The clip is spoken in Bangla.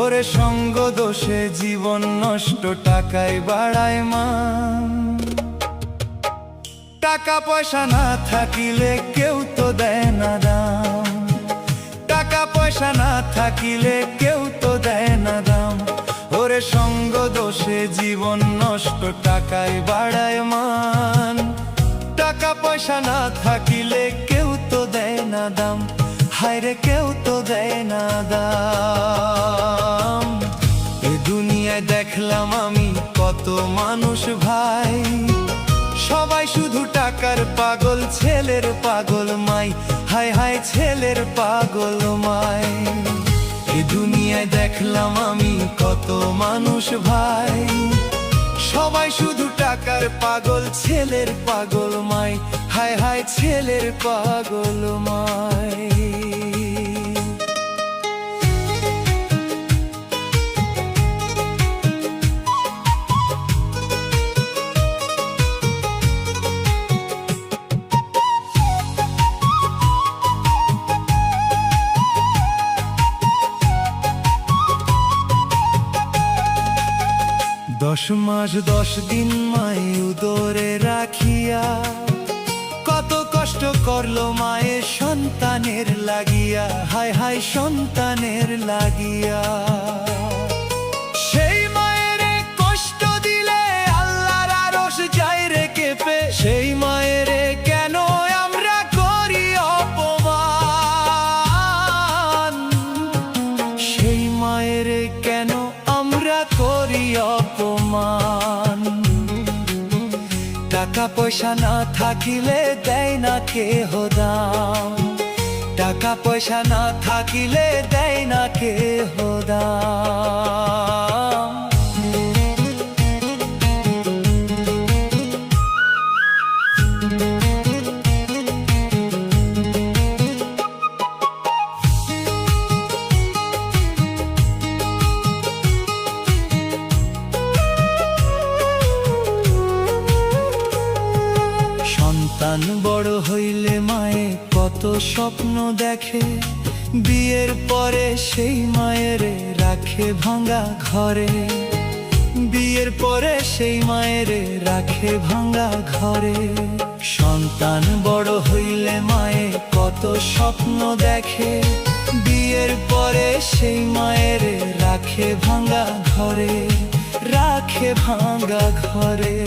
ওরে সঙ্গ দোষে জীবন নষ্ট, টাকায় বাড়ায় মান। টাকা পয়সা না থাকিলে কেউ তো দেয় না দাম, টাকা পয়সা না থাকিলে কেউ তো দেয় না দাম। ওরে সঙ্গ দোষে জীবন নষ্ট, টাকায় বাড়ায় মান। টাকা পয়সা না থাকিলে কেউ তো দেয় না দাম, হায়রে কেউ তো দেয় না দাম। এ দুনিয়ায় দেখলাম আমি কত মানুষ ভাই, সবাই শুধু টাকার পাগল, ছেলের পাগল মাই, হায় হায় ছেলের পাগল মাই। এ দুনিয়ায় দেখলাম আমি কত মানুষ ভাই, সবাই শুধু টাকার পাগল, ছেলের পাগল মাই, হায় হায় ছেলের পাগল মাই। দশ মাস 10 দিন মায়ে উদরে রাখিয়া, কত কষ্ট করলো মায়ের সন্তানের লাগিয়া, হায় হায় সন্তানের লাগিয়া। সেই মায়ের কষ্ট দিলে আল্লাহর আরশ যায় রে কেঁপে, সেই মায়ের কেন আমরা করি অপমান, সেই মায়ের কেন আমরা করি অপমান। টাকা পয়সা না থাকিলে দেয় না কেহ দাম, টাকা পয়সা না থাকিলে দেয় না কেহ দাম। সন্তান বড় হইলে মায়ে কত স্বপ্ন দেখে, বিয়ের পরে সেই মায়ের রাখে ভাঙা ঘরে, বিয়ের পরে সেই মায়ের রাখে ভাঙা ঘরে। সন্তান বড় হইলে মায়ে কত স্বপ্ন দেখে, বিয়ের পরে সেই মায়ের রাখে ভাঙা ঘরে, রাখে ভাঙা ঘরে।